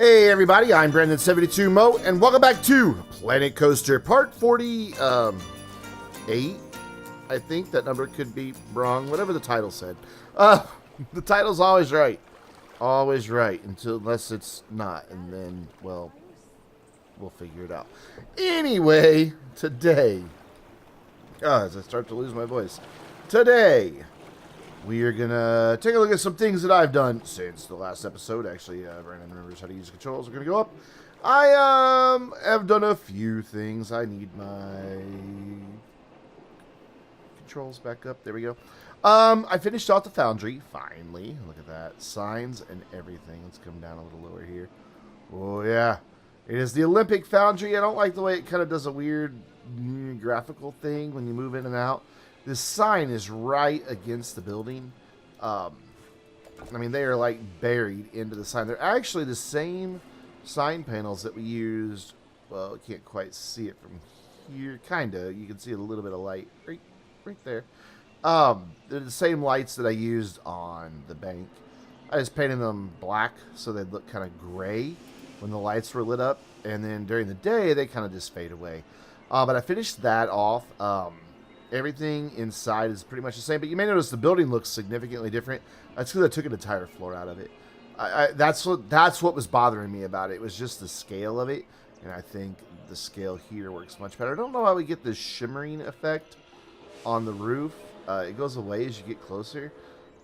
Hey everybody, I'm Brandon72MO, and welcome back to Planet Coaster, part 48. I think that number could be wrong, whatever the title said. The title's always right. Always right, unless it's not, and then, well, we'll figure it out. Anyway, today, as I start to lose my voice, today, we are going to take a look at some things that I've done since the last episode. Actually, Brandon remembers how to use the controls. We're going to go up. I have done a few things. I need my controls back up. There we go. I finished off the foundry, finally. Look at that. Signs and everything. Let's come down a little lower here. Oh, yeah. It is the Olympic foundry. I don't like the way it kind of does a weird graphical thing when you move in and out. This sign is right against the building. I mean, they are like buried into the sign. They're actually the same sign panels that we used. Well, I can't quite see it from here. Kinda. You can see a little bit of light right there. They're the same lights that I used on the bank. I just painted them black so they'd look kind of gray when the lights were lit up. And then during the day, they kind of just fade away. But I finished that off. Everything inside is pretty much the same, but you may notice the building looks significantly different. That's because I took an entire floor out of it. That's what was bothering me about it. It was just the scale of it, and I think the scale here works much better. I don't know how we get this shimmering effect on the roof. It goes away as you get closer,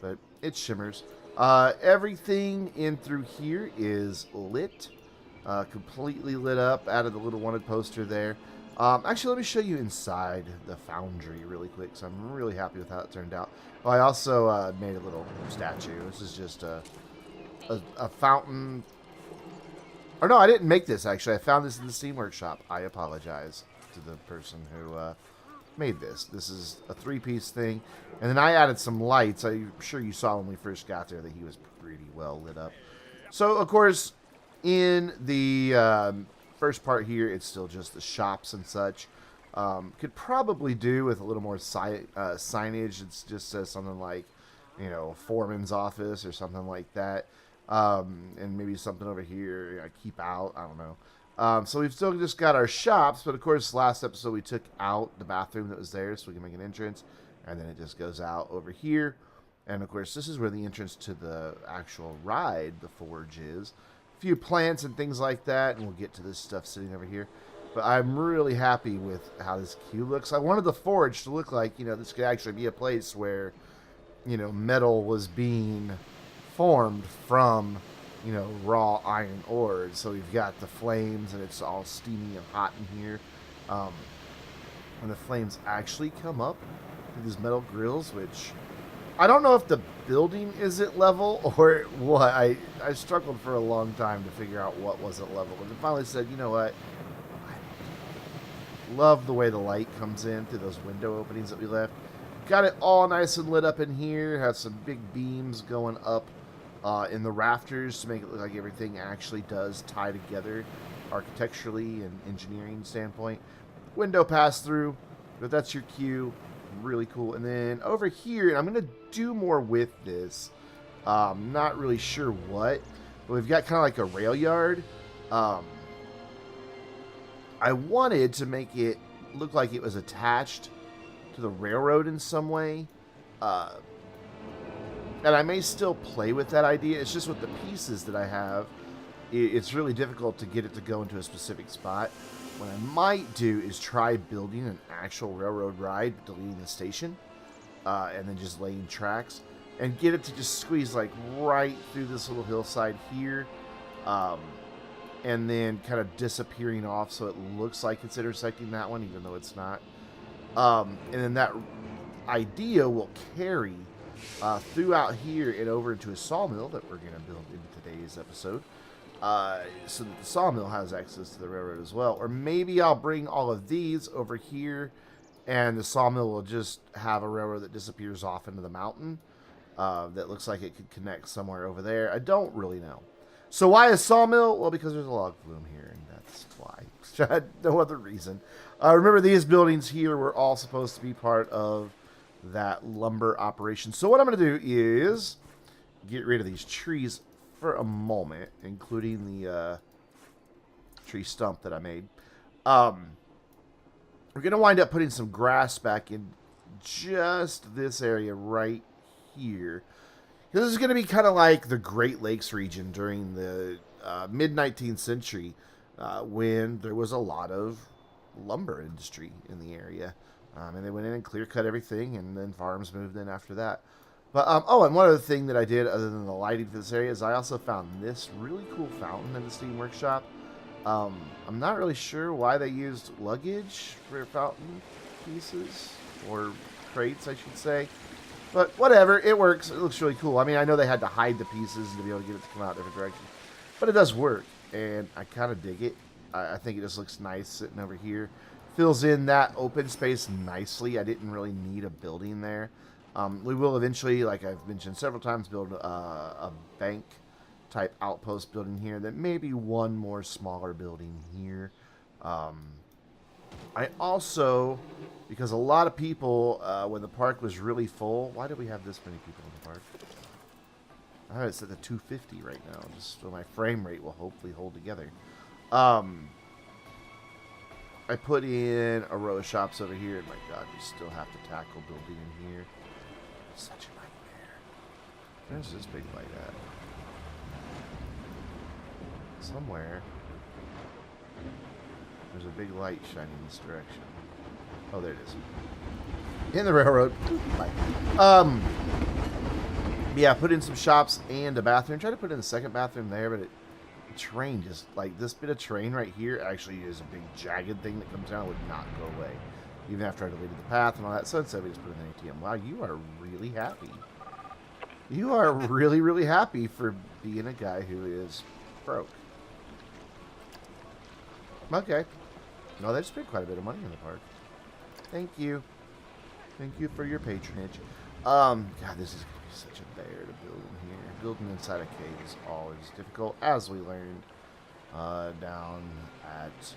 but it shimmers. Everything in through here is lit, completely lit up. Added the little wanted poster there. Actually, let me show you inside the foundry really quick, so I'm really happy with how it turned out. Oh, I also made a little statue. This is just a fountain. Or no, I didn't make this, actually. I found this in the Steam Workshop. I apologize to the person who made this. This is a three-piece thing. And then I added some lights. I'm sure you saw when we first got there that he was pretty well lit up. So, of course, in the first part here, it's still just the shops and such. Could probably do with a little more signage. It just says something like, you know, foreman's office or something like that. And maybe something over here, you know, keep out. I don't know. So we've still just got our shops, but of course, last episode we took out the bathroom that was there so we can make an entrance, and then it just goes out over here. And of course, this is where the entrance to the actual ride, the forge, is. Few plants and things like that, and we'll get to this stuff sitting over here. But I'm really happy with how this queue looks. I wanted the forge to look like, you know, this could actually be a place where, you know, metal was being formed from, you know, raw iron ore. So we've got the flames, and it's all steamy and hot in here. When the flames actually come up through these metal grills, which I don't know if the building isn't level or what. I struggled for a long time to figure out what wasn't level. And then finally said, you know what? I love the way the light comes in through those window openings that we left. Got it all nice and lit up in here. Has some big beams going up in the rafters to make it look like everything actually does tie together architecturally and engineering standpoint. Window pass through, but that's your queue. Really cool. And then over here, I'm going to do more with this. Not really sure what, but we've got kind of like a rail yard. I wanted to make it look like it was attached to the railroad in some way. And I may still play with that idea. It's just with the pieces that I have, it's really difficult to get it to go into a specific spot. What I might do is try building an actual railroad ride, deleting the station, and then just laying tracks, and get it to just squeeze like right through this little hillside here, and then kind of disappearing off so it looks like it's intersecting that one, even though it's not. And then that idea will carry throughout here and over into a sawmill that we're going to build in today's episode. So that the sawmill has access to the railroad as well. Or maybe I'll bring all of these over here, and the sawmill will just have a railroad that disappears off into the mountain. That looks like it could connect somewhere over there. I don't really know. So why a sawmill? Well, because there's a log flume here, and that's why. No other reason. Remember, these buildings here were all supposed to be part of that lumber operation. So what I'm going to do is get rid of these trees for a moment, including the tree stump that I made. We're going to wind up putting some grass back in just this area right here. This is going to be kind of like the Great Lakes region during the mid-19th century when there was a lot of lumber industry in the area. And they went in and clear-cut everything, and then farms moved in after that. But, oh, and one other thing that I did other than the lighting for this area is I also found this really cool fountain in the Steam Workshop. I'm not really sure why they used luggage for fountain pieces, or crates, I should say. But whatever, it works. It looks really cool. I mean, I know they had to hide the pieces to be able to get it to come out different directions. But it does work, and I kind of dig it. I think it just looks nice sitting over here. Fills in that open space nicely. I didn't really need a building there. We will eventually, like I've mentioned several times, build a bank-type outpost building here. Then maybe one more smaller building here. I also, because a lot of people, when the park was really full, why did we have this many people in the park? I have it set to 250 right now, just so my frame rate will hopefully hold together. I put in a row of shops over here, and my God, you still have to tackle building in here. Such a nightmare. Where's this big light at? Somewhere. There's a big light shining in this direction. Oh, there it is. In the railroad. Bye. Yeah, put in some shops and a bathroom. Tried to put in a second bathroom there, but the terrain just, like, this bit of terrain right here actually is a big jagged thing that comes down and would not go away. Even after I deleted the path and all that. So instead we just put in an ATM. Wow, you are really happy. You are really, really happy for being a guy who is broke. Okay. No, they spent quite a bit of money in the park. Thank you. Thank you for your patronage. God, this is going to be such a bear to build in here. Building inside a cave is always difficult, as we learned down at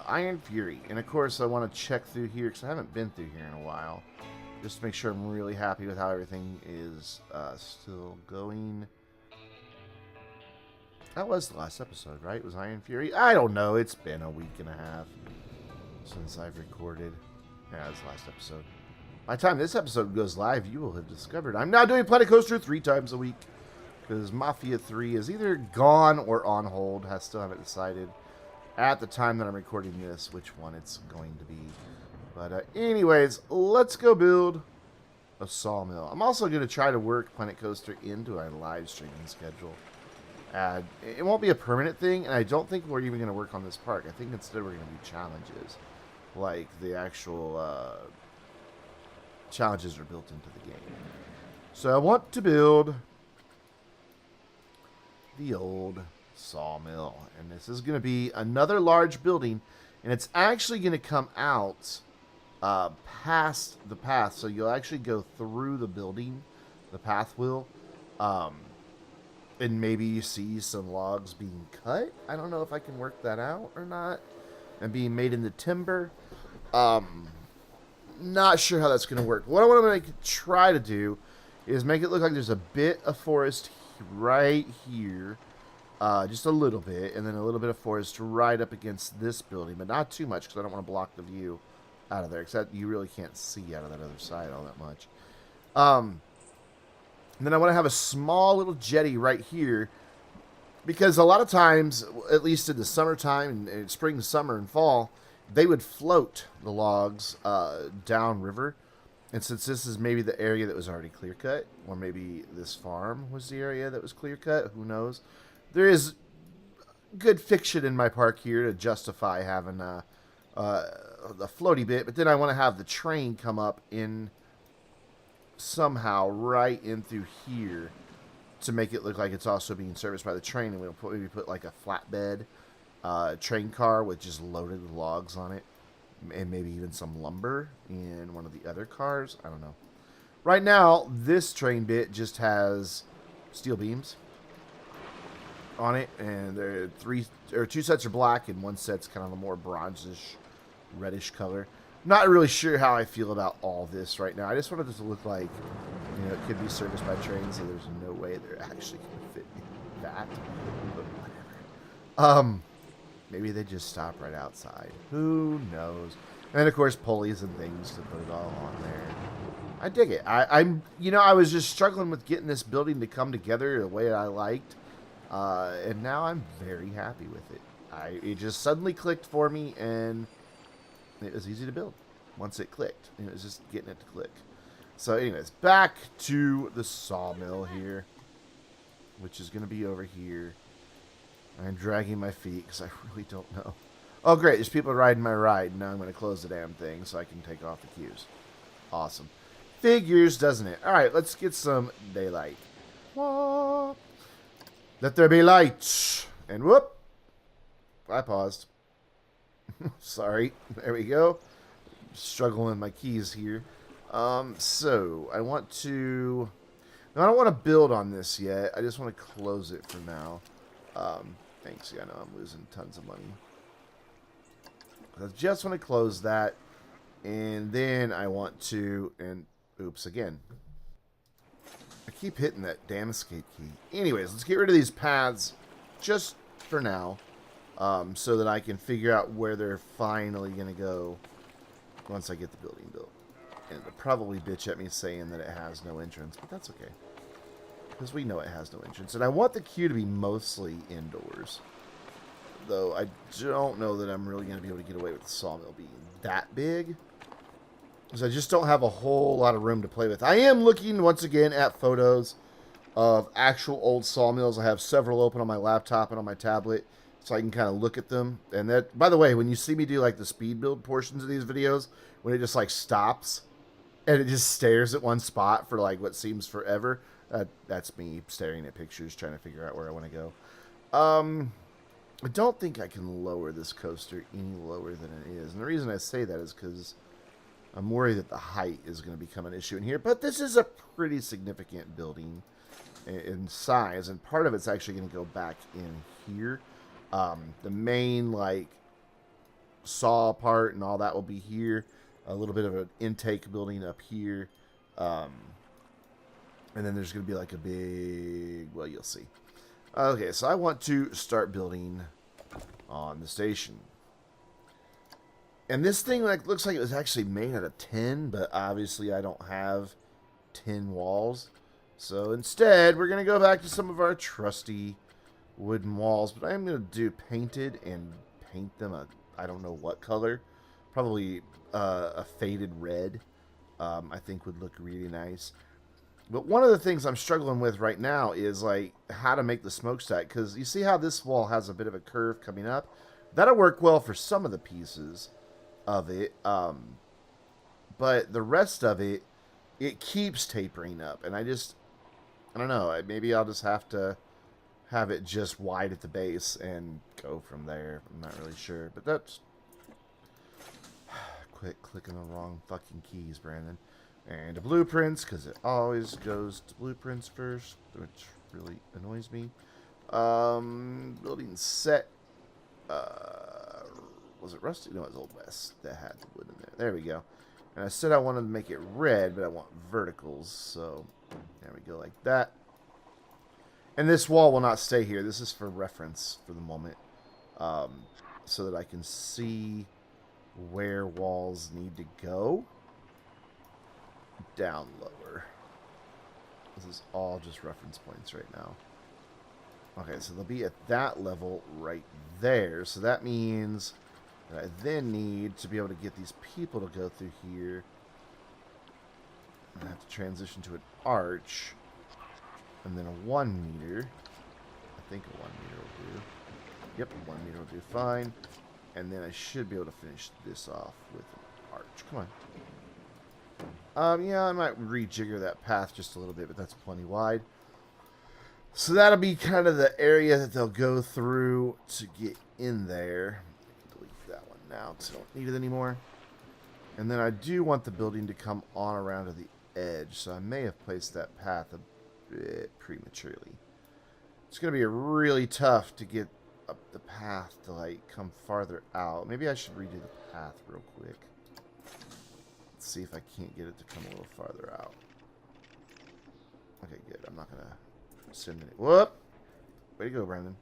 Iron Fury. And of course, I want to check through here, because I haven't been through here in a while. Just to make sure I'm really happy with how everything is still going. That was the last episode, right? It was Iron Fury? I don't know. It's been a week and a half since I've recorded. Yeah, that's the last episode. By the time this episode goes live, you will have discovered I'm now doing Planet Coaster 3 times a week. Because Mafia 3 is either gone or on hold. I still haven't decided at the time that I'm recording this which one it's going to be. But anyways, let's go build a sawmill. I'm also going to try to work Planet Coaster into our live streaming schedule. It won't be a permanent thing, and I don't think we're even going to work on this park. I think instead we're going to do challenges. Like the actual challenges are built into the game. So I want to build the old sawmill. And this is going to be another large building, and it's actually going to come out past the path. So you'll actually go through the building, the path will. And maybe you see some logs being cut. I don't know if I can work that out or not. And being made into timber. Not sure how that's going to work. What I want to try to do is make it look like there's a bit of forest right here. Just a little bit. And then a little bit of forest right up against this building. But not too much, because I don't want to block the view out of there. Except you really can't see out of that other side all that much. And then I want to have a small little jetty right here, because a lot of times, at least in the summertime, and spring, summer, and fall, they would float the logs down river. And since this is maybe the area that was already clear-cut, or maybe this farm was the area that was clear-cut, who knows? There is good fiction in my park here to justify having the floaty bit, but then I want to have the train come up in somehow right in through here to make it look like it's also being serviced by the train, and we'll maybe put like a flatbed train car with just loaded logs on it, and maybe even some lumber in one of the other cars. I don't know. Right now, this train bit just has steel beams on it, and there are two sets are black, and one set's kind of a more bronzish, reddish color. Not really sure how I feel about all this right now. I just wanted this to look like, you know, it could be serviced by trains, so there's no way they're actually going to fit in that. But whatever. Maybe they just stop right outside. Who knows? And of course, pulleys and things to put it all on there. I dig it. You know, I was just struggling with getting this building to come together the way I liked, and now I'm very happy with it. It just suddenly clicked for me, and it was easy to build once it clicked. It was just getting it to click. So, anyways, back to the sawmill here, which is going to be over here. I'm dragging my feet because I really don't know. Oh, great. There's people riding my ride. Now I'm going to close the damn thing so I can take off the queues. Awesome. Figures, doesn't it? All right, let's get some daylight. Whoop. Let there be light. And whoop. I paused. Sorry. There we go. Struggling with my keys here. So, I want to... No, I don't want to build on this yet. I just want to close it for now. Thanks. Yeah, I know I'm losing tons of money. I just want to close that. And then I want to... And, oops, again. I keep hitting that damn escape key. Anyways, let's get rid of these paths just for now. So that I can figure out where they're finally going to go once I get the building built. And they'll probably bitch at me saying that it has no entrance, but that's okay. Because we know it has no entrance. And I want the queue to be mostly indoors. Though I don't know that I'm really going to be able to get away with the sawmill being that big. Because I just don't have a whole lot of room to play with. I am looking, once again, at photos of actual old sawmills. I have several open on my laptop and on my tablet. So I can kind of look at them. And that, by the way, when you see me do like the speed build portions of these videos, when it just like stops and it just stares at one spot for like what seems forever, that's me staring at pictures trying to figure out where I want to go. I don't think I can lower this coaster any lower than it is. And the reason I say that is because I'm worried that the height is going to become an issue in here. But this is a pretty significant building in size. And part of it's actually going to go back in here. The main, like, saw part and all that will be here. A little bit of an intake building up here. And then there's going to be, like, a big... Well, you'll see. Okay, so I want to start building on the station. And this thing, like, looks like it was actually made out of tin, but obviously I don't have tin walls. So instead, we're going to go back to some of our trusty wooden walls, but I am going to do painted and paint them a, I don't know what color, probably a faded red. I think would look really nice. But one of the things I'm struggling with right now is like how to make the smokestack, because you see how this wall has a bit of a curve coming up. That'll work well for some of the pieces of it, but the rest of it, it keeps tapering up, and I don't know, maybe I'll just have to have it just wide at the base and go from there. I'm not really sure, but that's... Quit clicking the wrong fucking keys, Brandon. And the blueprints, because it always goes to blueprints first, which really annoys me. Building set. Was it Rusty? No, it was Old West that had the wood in there. There we go. And I said I wanted to make it red, but I want verticals, so there we go, like that. And this wall will not stay here. This is for reference for the moment. So that I can see where walls need to go. Down lower. This is all just reference points right now. Okay, so they'll be at that level right there. So that means that I then need to be able to get these people to go through here. I have to transition to an arch. And then a 1 meter. I think a 1 meter will do. Yep, 1 meter will do fine. And then I should be able to finish this off with an arch. Come on. Yeah, I might rejigger that path just a little bit, but that's plenty wide. So that'll be kind of the area that they'll go through to get in there. Delete that one now because I don't need it anymore. And then I do want the building to come on around to the edge, so I may have placed that path a bit prematurely. It's going to be really tough to get up the path to like come farther out. Maybe I should redo the path real quick. Let's see if I can't get it to come a little farther out. Okay, good. I'm not going to send it. Whoop! Way to go, Brandon.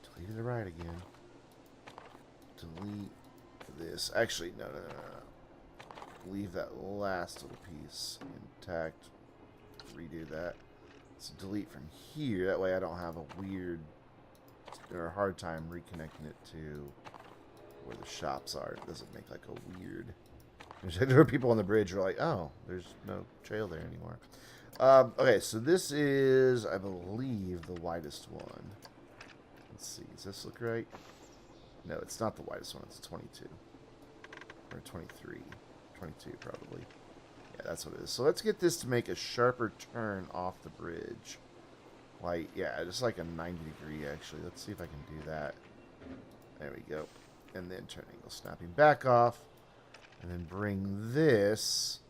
Delete to the right again. Delete this. Actually, no. Leave that last little piece intact. Redo that. So delete from here. That way I don't have a weird or a hard time reconnecting it to where the shops are. It doesn't make like a weird... There are people on the bridge who are like, oh, there's no trail there anymore. Okay, so this is, I believe, the widest one. Let's see. Does this look right? No, it's not the widest one. It's 22. Or 23. 22, probably. Yeah, that's what it is. So let's get this to make a sharper turn off the bridge. Like, yeah, just like a 90 degree, actually. Let's see if I can do that. There we go. And then turn angle snapping back off. And then bring this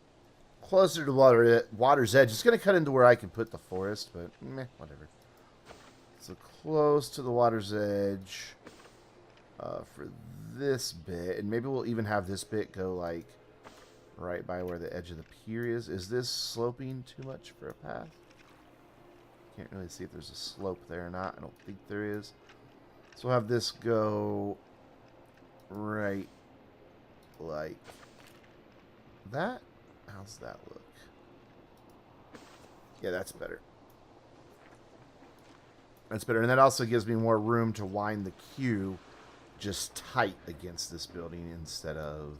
closer to water's edge. It's going to cut into where I can put the forest, but meh, whatever. So close to the water's edge for this bit. And maybe we'll even have this bit go like right by where the edge of the pier is. Is this sloping too much for a path? Can't really see if there's a slope there or not. I don't think there is. So we'll have this go right like that. How's that look? Yeah, that's better. That's better. And that also gives me more room to wind the queue just tight against this building instead of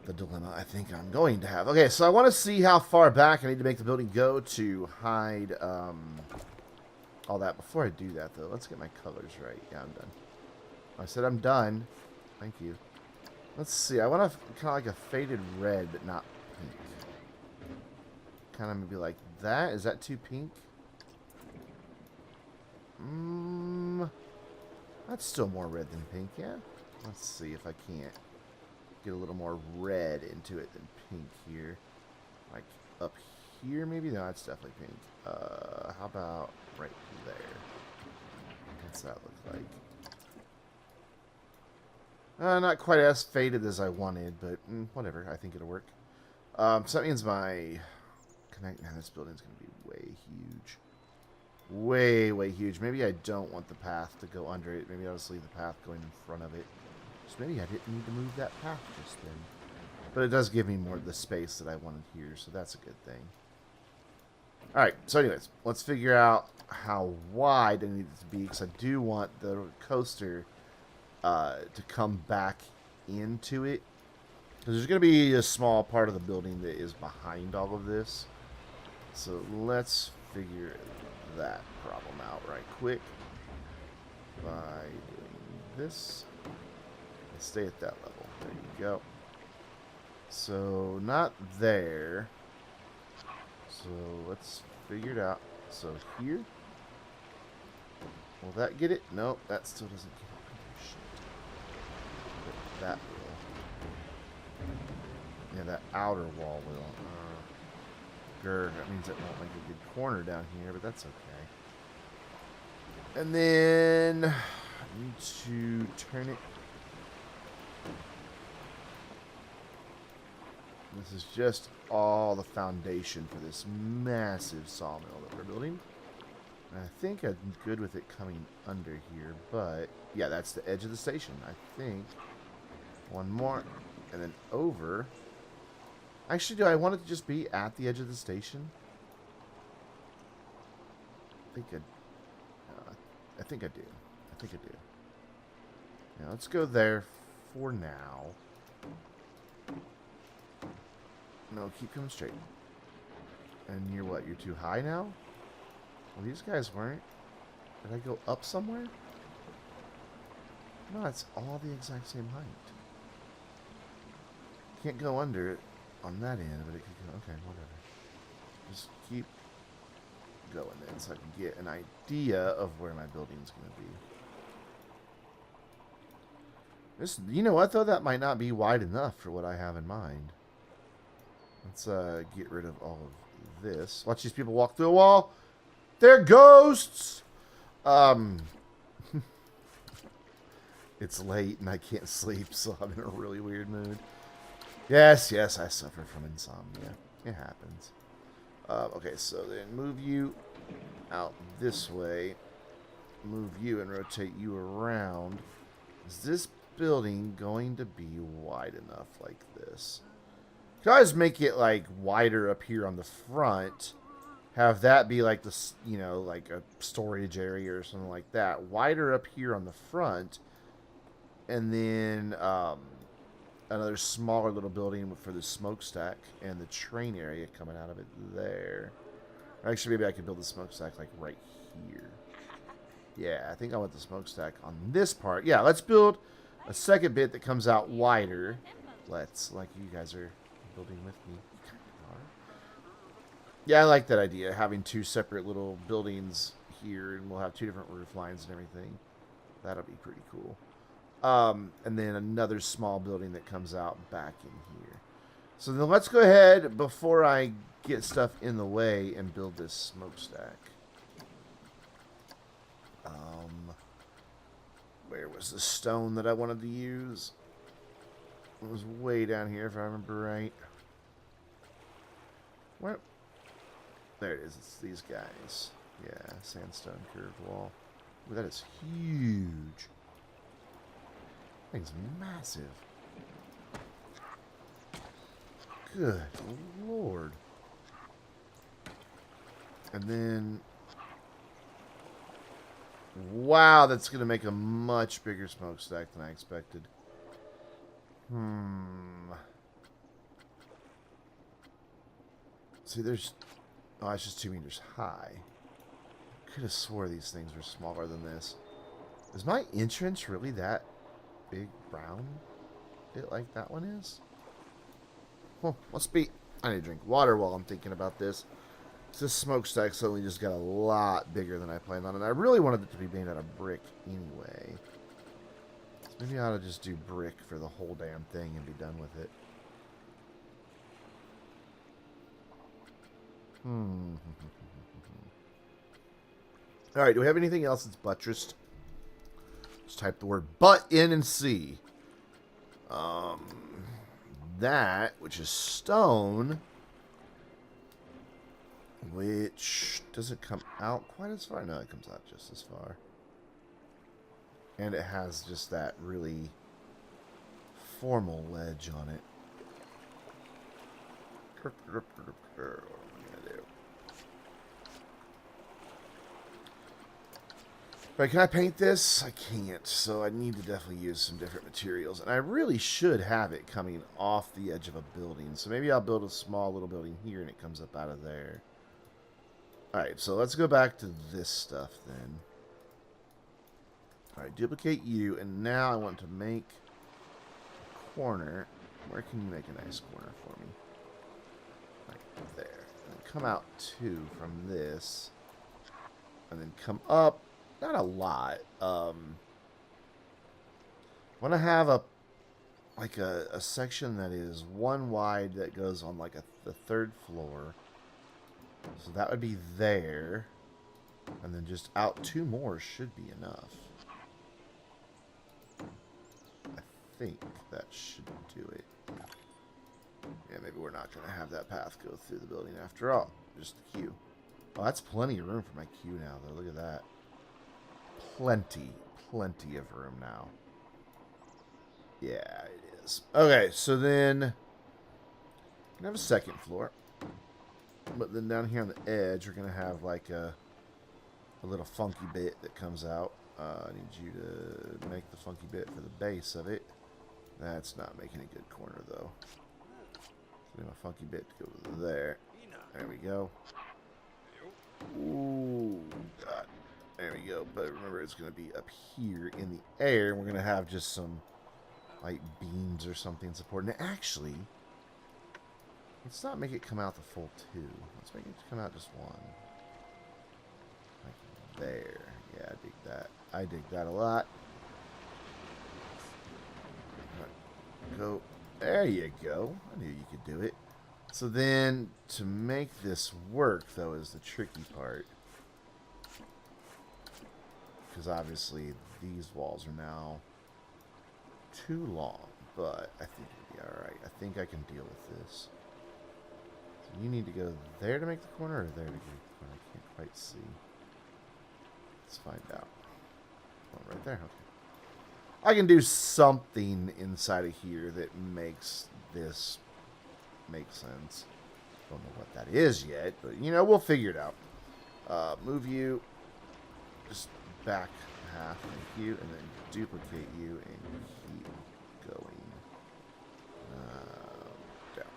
the dilemma I think I'm going to have. Okay, so I want to see how far back I need to make the building go to hide all that. Before I do that, though, let's get my colors right. Yeah, I'm done. I said I'm done. Thank you. Let's see. I want to kind of like a faded red, but not pink. Kind of maybe like that. Is that too pink? That's still more red than pink, yeah? Let's see if I can't get a little more red into it than pink here. Like up here, maybe? No, it's definitely pink. How about right there? What's that look like? Not quite as faded as I wanted, but whatever. I think it'll work. So that means my connect. Man, this building's going to be way huge. Way huge. Maybe I don't want the path to go under it. Maybe I'll just leave the path going in front of it. So maybe I didn't need to move that path just then. But it does give me more of the space that I wanted here, so that's a good thing. Alright, so anyways, let's figure out how wide I need it to be, because I do want the coaster to come back into it. Because there's going to be a small part of the building that is behind all of this. So let's figure that problem out right quick by doing this. Let's stay at that level. There you go. So not there. So let's figure it out. So here. Will that get it? Nope, that still doesn't get it. Oh, shit. But that will. Yeah, that outer wall will. That means it won't make a good corner down here, but that's okay. And then I need to turn it. This is just all the foundation for this massive sawmill that we're building. And I think I'm good with it coming under here, but yeah, that's the edge of the station. I think one more, and then over. Actually, do I want it to just be at the edge of the station? I think I do. I think I do. Yeah, let's go there for now. No, keep coming straight. And you're what? You're too high now? Well, these guys weren't. Did I go up somewhere? No, it's all the exact same height. Can't go under it on that end, but it could go. Okay, whatever. Just keep going then so I can get an idea of where my building's going to be. This, you know what, though? That might not be wide enough for what I have in mind. Let's get rid of all of this. Watch these people walk through a wall. They're ghosts! It It's late and I can't sleep, so I'm in a really weird mood. Yes, yes, I suffer from insomnia. It happens. Okay, so then move you out this way. Move you and rotate you around. Is this building going to be wide enough like this? You can always make it like wider up here on the front. Have that be like this, you know, like a storage area or something like that. Wider up here on the front. And then another smaller little building for the smokestack and the train area coming out of it there. Actually, maybe I could build the smokestack like right here. Yeah, I think I want the smokestack on this part. Yeah, let's build a second bit that comes out wider. Let's, like you guys are building with me. Yeah, I like that idea, having two separate little buildings here, and we'll have two different roof lines and everything. That'll be pretty cool. And then another small building that comes out back in here. So then let's go ahead, before I get stuff in the way, and build this smokestack. Where was the stone that I wanted to use? It was way down here, if I remember right. Where? There it is. It's these guys. Yeah, sandstone curved wall. Ooh, that is huge. That thing's massive. Good Lord. And then... Wow, that's going to make a much bigger smokestack than I expected. See, there's... Oh, it's just 2 meters high. Could have swore these things were smaller than this. Is my entrance really that big brown bit like that one is? Well, must be... I need to drink water while I'm thinking about this. This smokestack suddenly just got a lot bigger than I planned on, and I really wanted it to be made out of brick anyway. So maybe I ought to just do brick for the whole damn thing and be done with it. Alright, do we have anything else that's buttressed? Just type the word butt in and see. That, which is stone... Which doesn't come out quite as far. No, it comes out just as far. And it has just that really formal ledge on it. What am I gonna do? Right, can I paint this? I can't, so I need to definitely use some different materials. And I really should have it coming off the edge of a building. So maybe I'll build a small little building here and it comes up out of there. Alright, so let's go back to this stuff then. Alright, duplicate you, and now I want to make a corner. Where can you make a nice corner for me? Right there. And come out two from this. And then come up, not a lot. I want to have a section that is one wide that goes on like the third floor. So that would be there. And then just out two more should be enough. I think that should do it. Yeah, maybe we're not going to have that path go through the building after all. Just the queue. Oh, that's plenty of room for my queue now, though. Look at that. Plenty of room now. Yeah, it is. Okay, so then... we can have a second floor. But then down here on the edge, we're going to have like a little funky bit that comes out. I need you to make the funky bit for the base of it. That's not making a good corner, though. So my funky bit to go there. There we go. Ooh, God. There we go. But remember, it's going to be up here in the air. And we're going to have just some, like, beams or something supporting it. Actually... let's not make it come out the full two. Let's make it come out just one. Like there. Yeah, I dig that. I dig that a lot. Go. There you go. I knew you could do it. So then, to make this work, though, is the tricky part. Because obviously, these walls are now too long, but I think it'll be alright. I think I can deal with this. So you need to go there to make the corner, or there to make the corner? I can't quite see. Let's find out. Oh, right there, okay. I can do something inside of here that makes this make sense. Don't know what that is yet, but, you know, we'll figure it out. Move you just back half, make you, and then duplicate you and keep going. Down.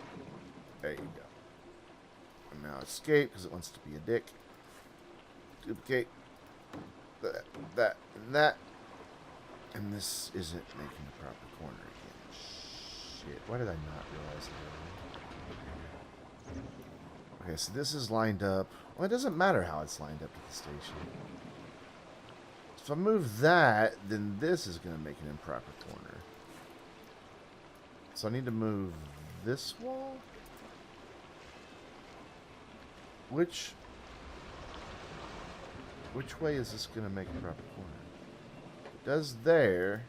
There you go. And now escape because it wants to be a dick. Duplicate that, and that. And this isn't making the proper corner again. Shit, why did I not realize that? Okay, so this is lined up. Well, it doesn't matter how it's lined up at the station. If I move that, then this is going to make an improper corner. So I need to move this wall? Which way is this going to make a proper corner? It does there,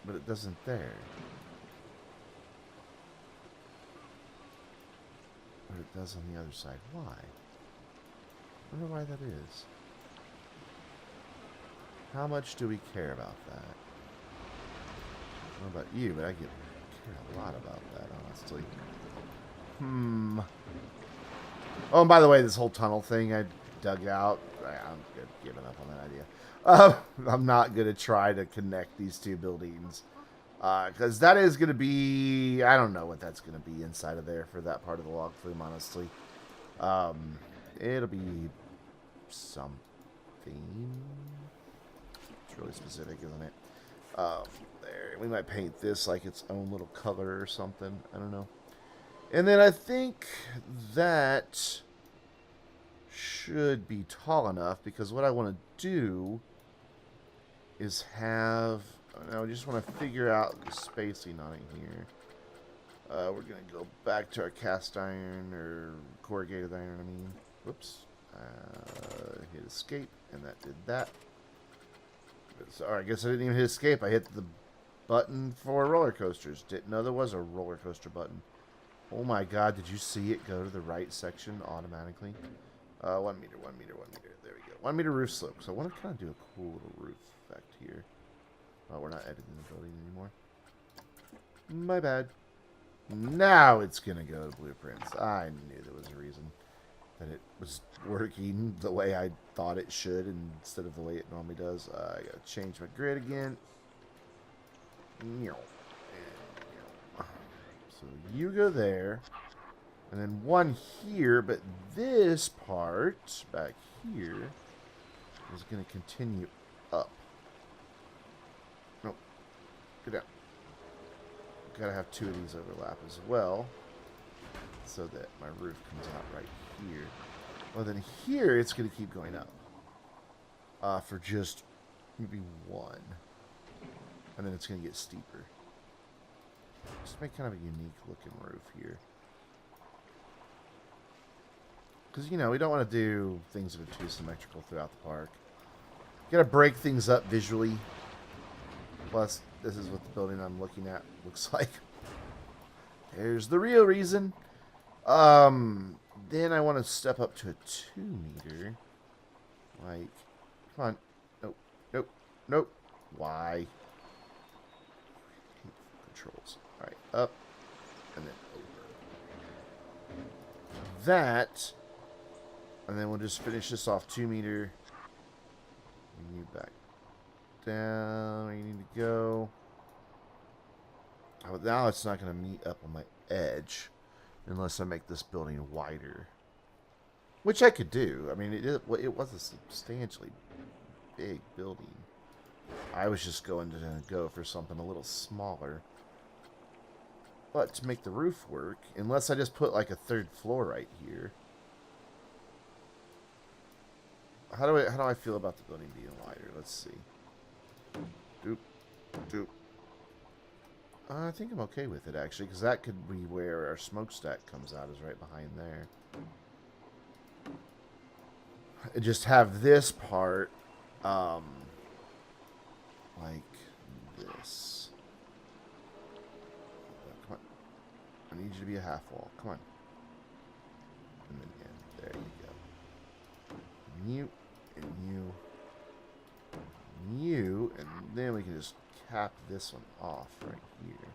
but it doesn't there. But it does on the other side. Why? I wonder why that is. How much do we care about that? I don't know about you, but I care a lot about that, honestly. Oh, and by the way, this whole tunnel thing I dug out, I'm giving up on that idea. I'm not going to try to connect these two buildings. Because that is going to be... I don't know what that's going to be inside of there for that part of the log flume, honestly. It'll be something. It's really specific, isn't it? There. We might paint this like its own little color or something. I don't know. And then I think that should be tall enough, because what I want to do is have... I just want to figure out the spacing on it here. We're going to go back to our cast iron, or corrugated iron, I mean. Whoops. Hit escape, and that did that. Sorry, I guess I didn't even hit escape. I hit the button for roller coasters. Didn't know there was a roller coaster button. Oh my god, did you see it go to the right section automatically? 1 meter, 1 meter, 1 meter. There we go. 1 meter roof slope. So I want to kind of do a cool little roof effect here. Oh, we're not editing the building anymore. My bad. Now it's going to go to blueprints. I knew there was a reason that it was working the way I thought it should instead of the way it normally does. I got to change my grid again. So you go there. And then one here, but this part back here is going to continue up. Nope. Go down. Gotta have two of these overlap as well, so that my roof comes out right here. Well, then here it's going to keep going up for just maybe one, and then it's going to get steeper. Just make kind of a unique looking roof here, because you know we don't want to do things that are too symmetrical throughout the park. You gotta break things up visually. Plus, this is what the building I'm looking at looks like. There's the real reason. Then I want to step up to a 2 meter. Like, come on. Nope, nope, nope. Why? Controls. Alright, up. And then over. That. And then we'll just finish this off 2 meter. And you back down where you need to go. Oh, now it's not going to meet up on my edge unless I make this building wider, which I could do. I mean, it was a substantially big building. I was just going to go for something a little smaller. But to make the roof work, unless I just put like a 3rd floor right here. How do I feel about the building being wider? Let's see. Doop, doop. I think I'm okay with it, actually, because that could be where our smokestack comes out, is right behind there. And just have this part, like this. I need you to be a half wall. Come on. And then in. There you go. You, and you, and you, and then we can just cap this one off right here.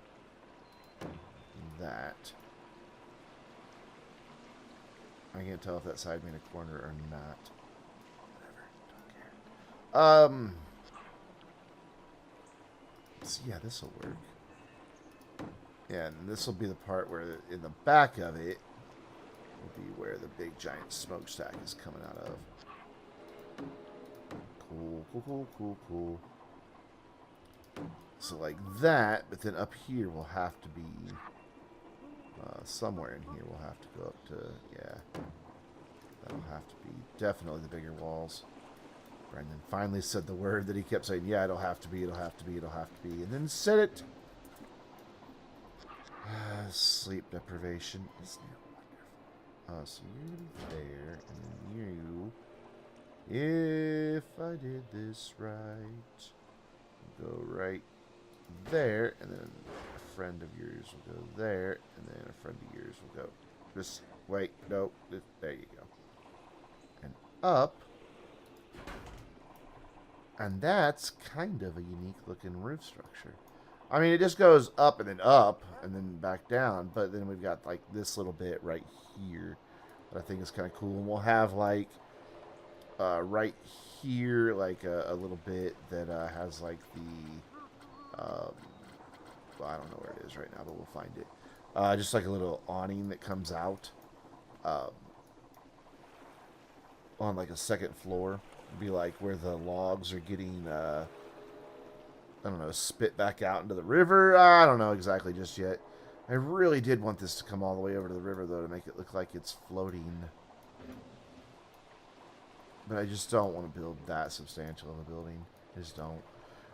That. I can't tell if that side made a corner or not. Whatever. Don't care. So yeah, this will work. Yeah, and this will be the part where in the back of it will be where the big giant smokestack is coming out of. Cool, cool, cool, cool, cool. So like that, but then up here will have to be somewhere in here. We'll have to go up to, yeah. That'll have to be definitely the bigger walls. Brandon finally said the word that he kept saying, yeah, it'll have to be, it'll have to be, it'll have to be. And then said it. Sleep deprivation. Isn't it wonderful? So you're going to be there, and then you, if I did this right, go right there, and then a friend of yours will go there, and then a friend of yours will go this, wait, no, this, there you go. And up. And that's kind of a unique looking roof structure. I mean, it just goes up and then back down. But then we've got like this little bit right here that I think is kind of cool. And we'll have like right here like a little bit that has like the, well, I don't know where it is right now, but we'll find it. Just like a little awning that comes out on like a second floor. Be like where the logs are getting, I don't know, spit back out into the river. I don't know exactly just yet. I really did want this to come all the way over to the river, though, to make it look like it's floating. But I just don't want to build that substantial of a building. I just don't.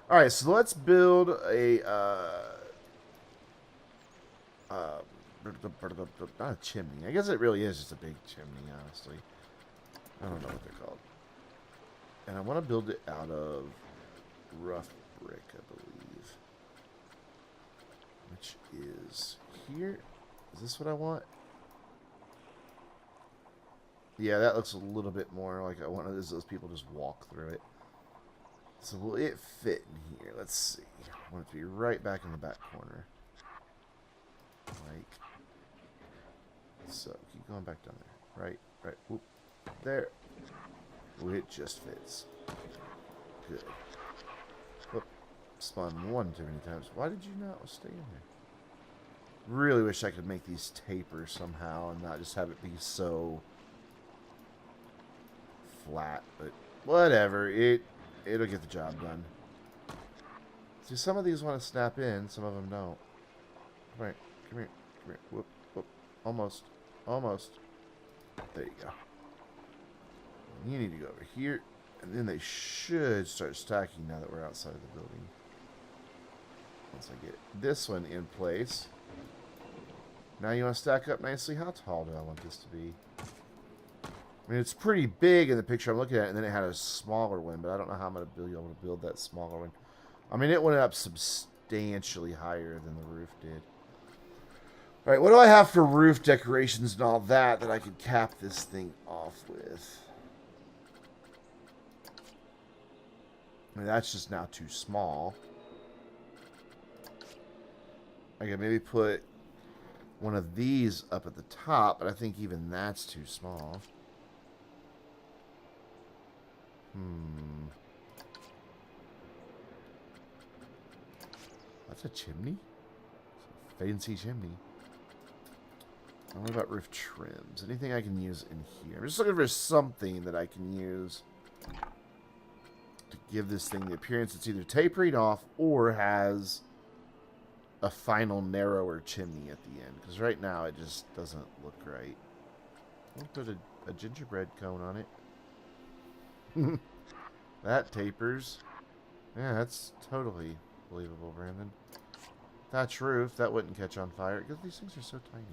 All right, so let's build a, not a chimney. I guess it really is just a big chimney, honestly. I don't know what they're called. And I want to build it out of rough brick, I believe. Which is here. Is this what I want? Yeah, that looks a little bit more like I want those people just walk through it. So will it fit in here? Let's see. I want it to be right back in the back corner. Like so. Keep going back down there. Right, right. Whoop. There. Ooh, it just fits. Good. Whoop. Spun one too many times. Why did you not stay in there? Really wish I could make these taper somehow and not just have it be so flat, but whatever. It'll get the job done. See, some of these want to snap in, some of them don't. Come here, come here, come here. Whoop, whoop. Almost. Almost. There you go. You need to go over here, and then they should start stacking now that we're outside of the building. Once I get this one in place. Now you want to stack up nicely? How tall do I want this to be? I mean, it's pretty big in the picture I'm looking at, and then it had a smaller one, but I don't know how I'm going to be able to build that smaller one. I mean, it went up substantially higher than the roof did. All right, what do I have for roof decorations and all that I could cap this thing off with? I mean, that's just now too small. I could maybe put one of these up at the top, but I think even that's too small. That's a chimney? It's a fancy chimney. What about roof trims? Anything I can use in here? I'm just looking for something that I can use to give this thing the appearance it's either tapering off or has a final narrower chimney at the end. Because right now it just doesn't look right. I'll put a gingerbread cone on it. That tapers. Yeah, that's totally believable, Brandon. Thatch roof, that wouldn't catch on fire. Because these things are so tiny.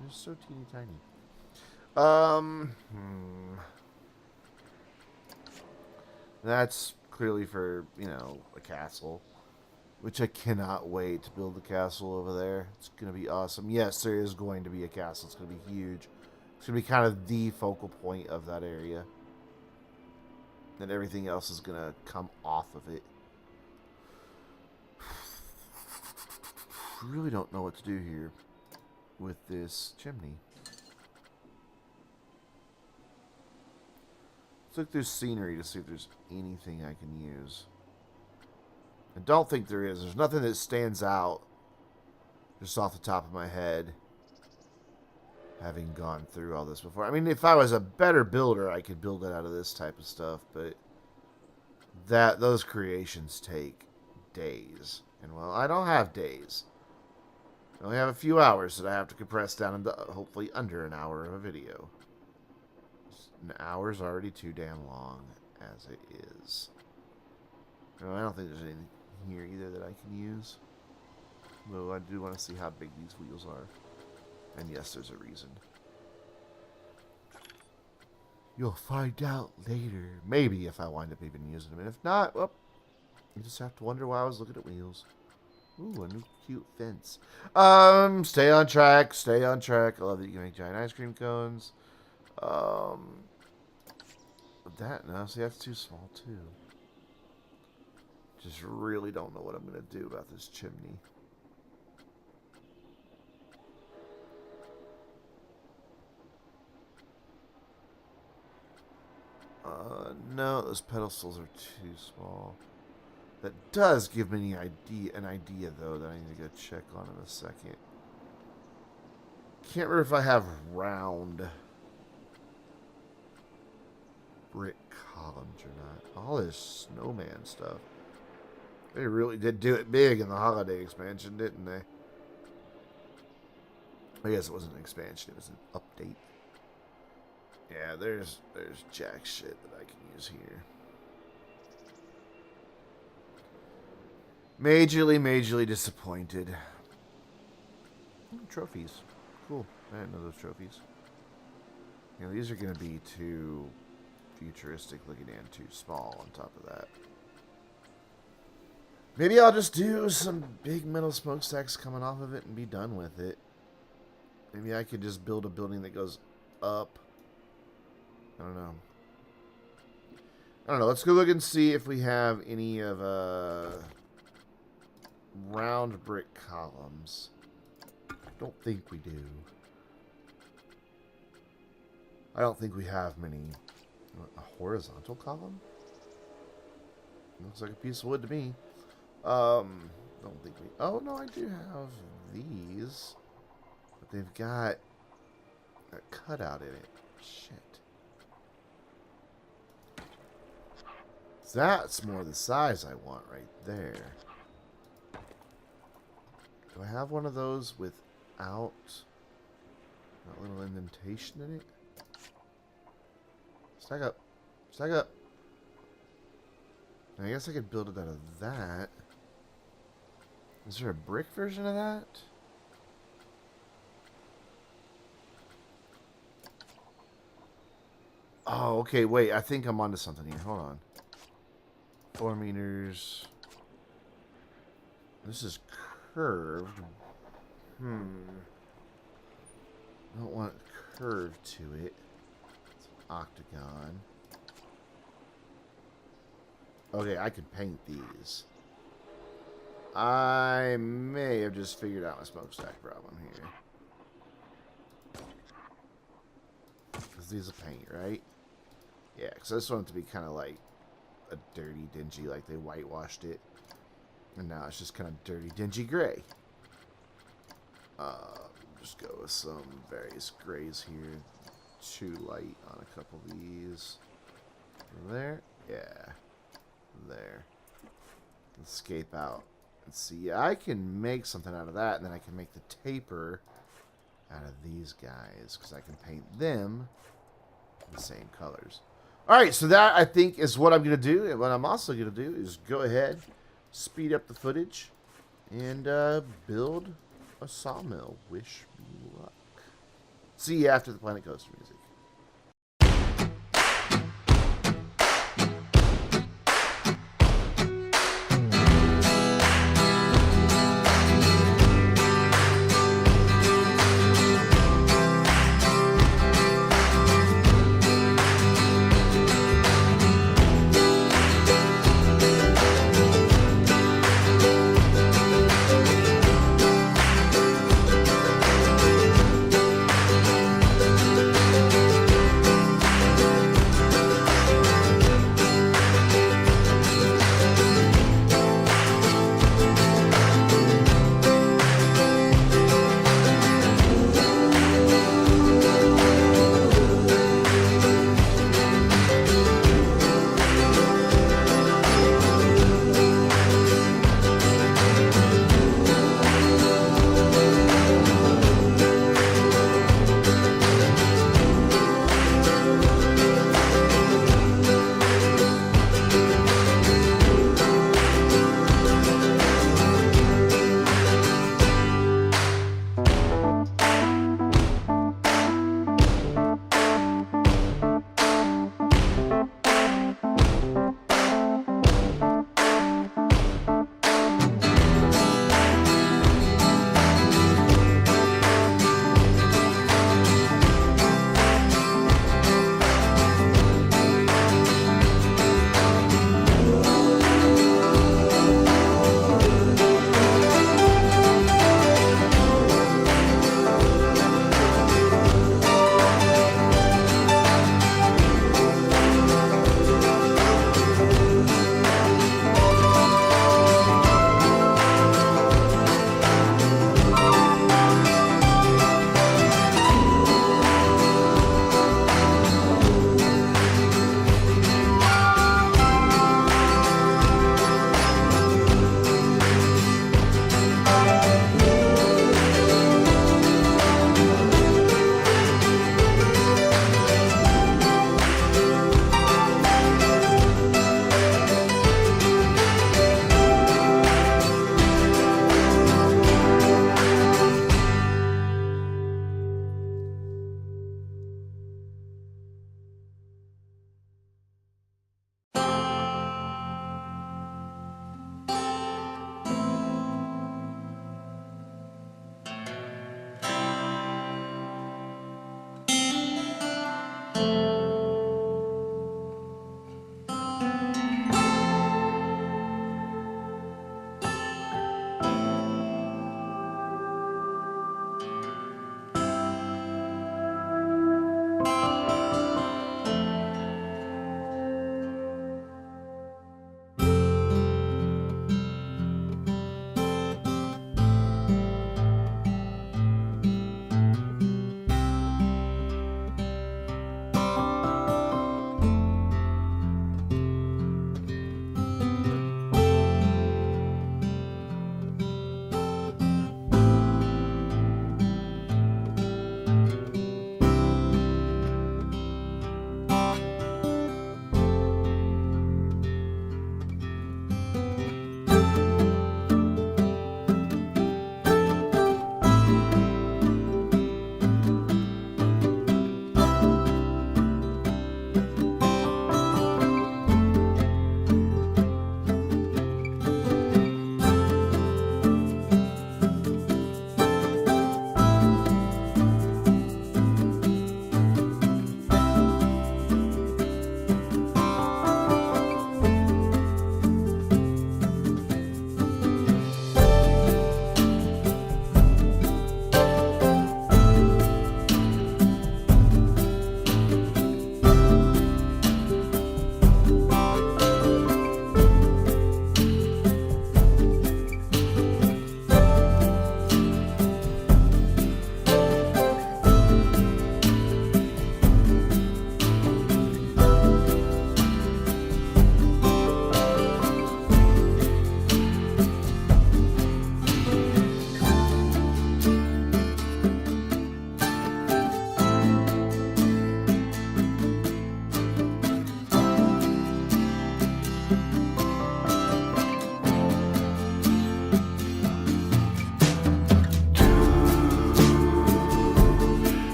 They're so teeny tiny. That's clearly for, you know, a castle. which I cannot wait to build the castle over there. It's going to be awesome. Yes, there is going to be a castle. It's going to be huge. It's going to be kind of the focal point of that area. And everything else is going to come off of it. Really don't know what to do here with this chimney. Let's look through scenery to see if there's anything I can use. I don't think there is. There's nothing that stands out just off the top of my head, having gone through all this before. I mean, if I was a better builder, I could build it out of this type of stuff, but those creations take days. And, well, I don't have days. I only have a few hours that I have to compress down into hopefully under an hour of a video. An hour's already too damn long as it is. No, I don't think there's anything here either that I can use. Though I do want to see how big these wheels are. And yes, there's a reason. You'll find out later. Maybe if I wind up even using them. And if not, well, you just have to wonder why I was looking at wheels. Ooh, a new cute fence. Stay on track. Stay on track. I love that you can make giant ice cream cones. No, see, that's too small, too. Just really don't know what I'm going to do about this chimney. No, those pedestals are too small. That does give me an idea, though, that I need to go check on in a second. Can't remember if I have round brick columns or not. All this snowman stuff. They really did do it big in the holiday expansion, didn't they? I guess it wasn't an expansion, it was an update. Yeah, there's jack shit that I can use here. Majorly disappointed. Ooh, trophies. Cool. I didn't know those trophies. You know, these are going to be too futuristic looking and too small on top of that. Maybe I'll just do some big metal smokestacks coming off of it and be done with it. Maybe I could just build a building that goes up. I don't know. Let's go look and see if we have any of round brick columns. Don't think we do. I don't think we have many. A horizontal column? Looks like a piece of wood to me. Don't think we... Oh, no, I do have these. But they've got a cutout in it. Shit. That's more the size I want right there. Do I have one of those without that little indentation in it? Stack up. Stack up. I guess I could build it out of that. Is there a brick version of that? Oh, okay, wait. I think I'm onto something here. Hold on. 4 meters. This is curved. I don't want curved to it. It's an octagon. Okay, I could paint these. I may have just figured out my smokestack problem here. Because these will paint, right? Yeah, because I just want it to be kind of like a dirty, dingy, like they whitewashed it. And now it's just kind of dirty, dingy gray. Just go with some various grays here. Too light on a couple of these. There. Yeah. There. Escape out. And see, I can make something out of that, and then I can make the taper out of these guys, because I can paint them the same colors. Alright, so that, I think, is what I'm going to do. And what I'm also going to do is go ahead, speed up the footage, and build a sawmill. Wish me luck. See you after the Planet Coaster music.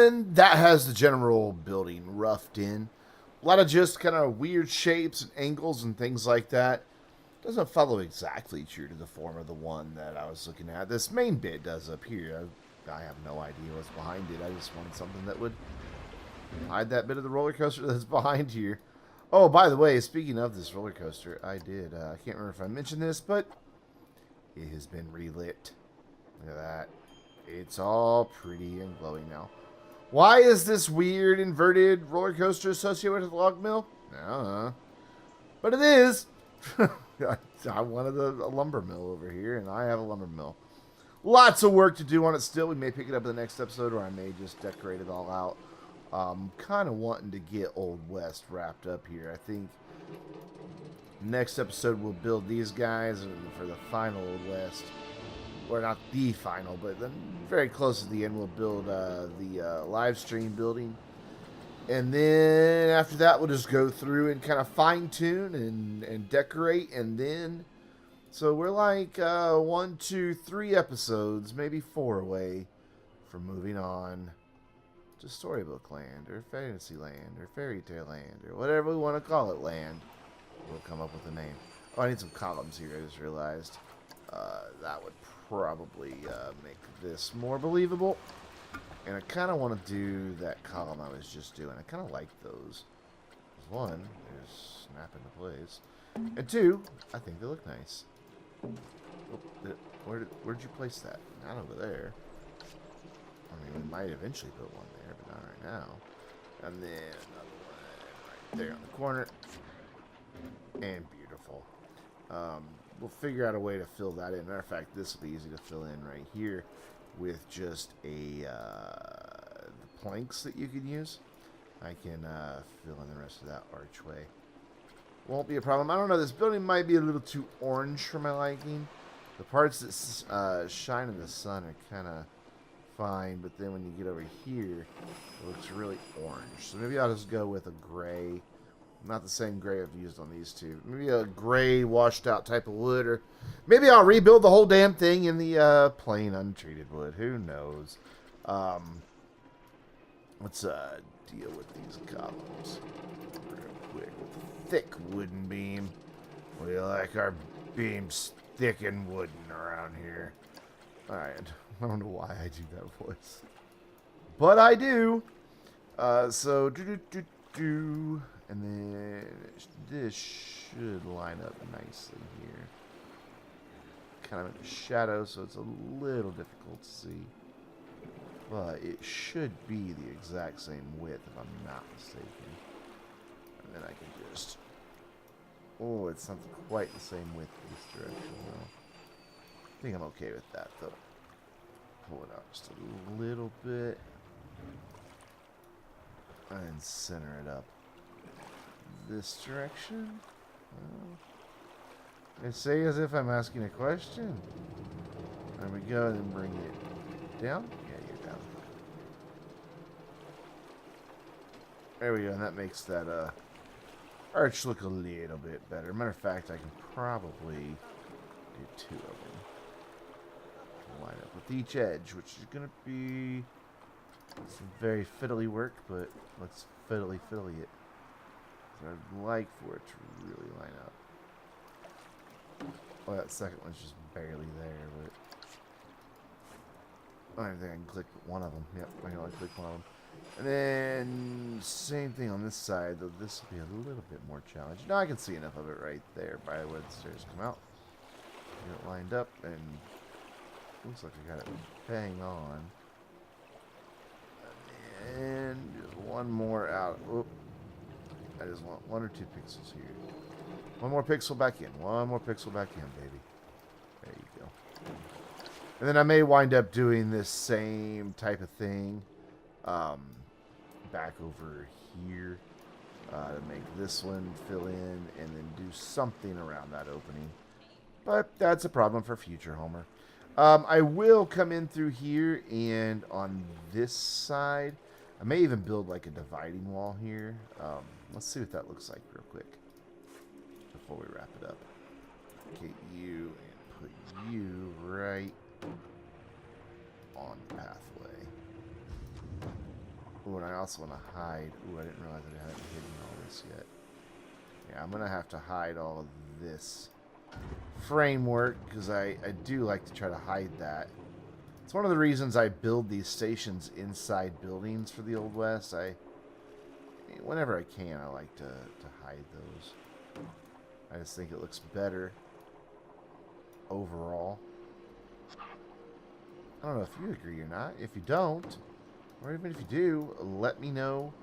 And that has the general building roughed in. A lot of just kind of weird shapes and angles and things like that. Doesn't follow exactly true to the form of the one that I was looking at. This main bit does up here. I have no idea what's behind it. I just wanted something that would hide that bit of the roller coaster that's behind here. Oh, by the way, speaking of this roller coaster, I can't remember if I mentioned this, but it has been relit. Look at that. It's all pretty and glowing now. Why is this weird inverted roller coaster associated with a log mill? I don't know. But it is. I wanted a lumber mill over here, and I have a lumber mill. Lots of work to do on it still. We may pick it up in the next episode, or I may just decorate it all out. Kind of wanting to get Old West wrapped up here. I think next episode we'll build these guys, and for the final Old West, or not the final, but then very close to the end, we'll build the live stream building. And then after that, we'll just go through and kind of fine tune and decorate. And then, so we're like 1, 2, 3 episodes, maybe 4 away from moving on to Storybook Land, or Fantasy Land, or Fairy Tale Land, or whatever we want to call it land. We'll come up with a name. Oh, I need some columns here, I just realized. That would probably make this more believable. And I kind of want to do that column I was just doing. I kind of like those. One, they're snapping into place. And 2, I think they look nice. Oh, where'd you place that? Not over there. I mean, we might eventually put one there, but not right now. And then another one right there on the corner. And beautiful. We'll figure out a way to fill that in. Matter of fact, this will be easy to fill in right here with just the planks that you can use. I can fill in the rest of that archway. Won't be a problem. I don't know, this building might be a little too orange for my liking. The parts that shine in the sun are kind of fine, but then when you get over here, it looks really orange. So maybe I'll just go with a gray. Not the same gray I've used on these two. Maybe a gray washed out type of wood, or maybe I'll rebuild the whole damn thing in the plain untreated wood. Who knows? Let's deal with these columns real quick with a thick wooden beam. We like our beams thick and wooden around here. Alright, I don't know why I do that voice, but I do. So and then this should line up nicely here. Kind of in the shadow, so it's a little difficult to see. But it should be the exact same width, if I'm not mistaken. And then I can just... Oh, it's not quite the same width this direction, though. I think I'm okay with that, though. Pull it out just a little bit. And center it up this direction. I say as if I'm asking a question. There we go, and then bring it down. Yeah, you're down. There we go, and that makes that arch look a little bit better. Matter of fact, I can probably do 2 of them. Line up with each edge, which is going to be some very fiddly work, but let's fiddly it. So I'd like for it to really line up. Oh, that second one's just barely there, but I think I can click one of them. Yep, I can only click one of them. And then same thing on this side, though this will be a little bit more challenging. Now I can see enough of it right there by where the stairs come out. Get it lined up, and looks like I got it bang on. And just one more out. Oop. I just want 1 or 2 pixels here. 1 more pixel back in. 1 more pixel back in, baby. There you go. And then I may wind up doing this same type of thing back over here to make this one fill in and then do something around that opening. But that's a problem for future Homer. I will come in through here, and on this side, I may even build like a dividing wall here. Let's see what that looks like real quick before we wrap it up. Get you and put you right on the pathway. Ooh, and I also want to hide. Ooh, I didn't realize I hadn't hidden all this yet. Yeah, I'm going to have to hide all of this framework because I do like to try to hide that. It's one of the reasons I build these stations inside buildings for the Old West. Whenever I can, I like to hide those. I just think it looks better overall. I don't know if you agree or not. If you don't, or even if you do, let me know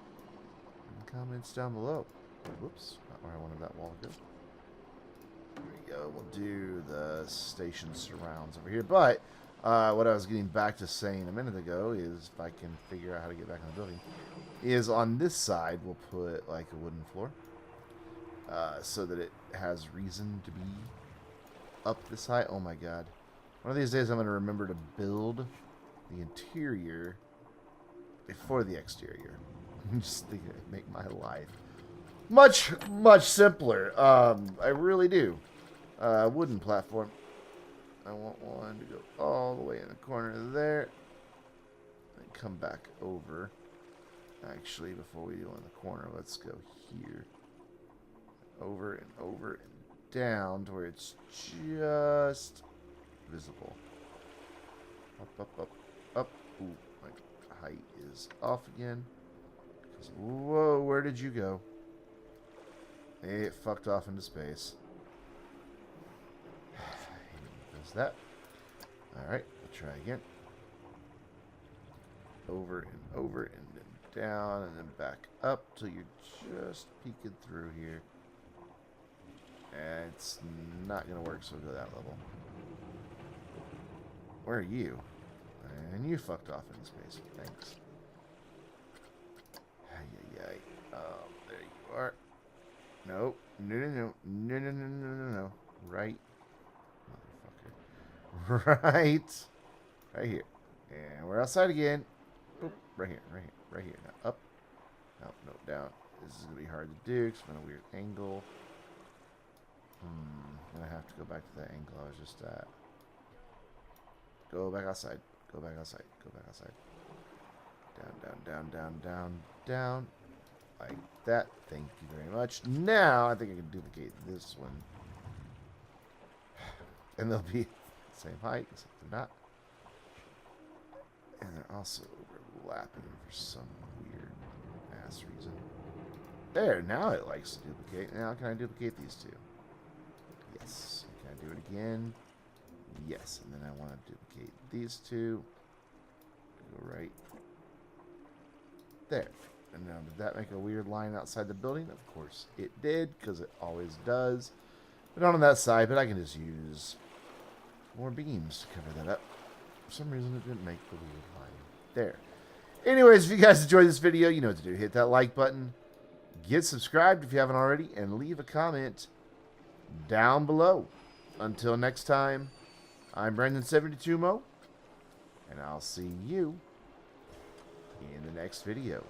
in the comments down below. Whoops, not where I wanted that wall to go. There we go. We'll do the station surrounds over here. But what I was getting back to saying a minute ago is, if I can figure out how to get back in the building, is on this side we'll put like a wooden floor so that it has reason to be up this high. Oh my god. One of these days I'm going to remember to build the interior before the exterior. I'm just thinking it'd make my life much, much simpler. I really do. Wooden platform. I want one to go all the way in the corner there. And come back over. Actually, before we go in the corner, let's go here. Over and over and down to where it's just visible. Up, up, up, up. Ooh, my height is off again. Whoa, where did you go? It fucked off into space. Does that. Alright, we'll try again. Over and over and then down and then back up till you're just peeking through here. And it's not going to work, so we'll go that level. Where are you? And you fucked off into space. Thanks. Ay. There you are. Nope. No. Right. Motherfucker. Right here. And we're outside again. Oop, right here. Now up. No, down. This is going to be hard to do because I'm on a weird angle. I'm going to have to go back to that angle I was just at. Go back outside. Down. Like that. Thank you very much. Now, I think I can duplicate this one. And they'll be the same height, except they're not. And they're also overlapping for some weird ass reason. There, now it likes to duplicate. Now can I duplicate these two? Yes. Can I do it again? Yes. And then I want to duplicate these two. Go right there. And now, did that make a weird line outside the building? Of course it did, because it always does. But not on that side, but I can just use more beams to cover that up. For some reason, it didn't make the weird line there. Anyways, if you guys enjoyed this video, you know what to do. Hit that like button. Get subscribed if you haven't already. And leave a comment down below. Until next time, I'm Brandon72MO. And I'll see you in the next video.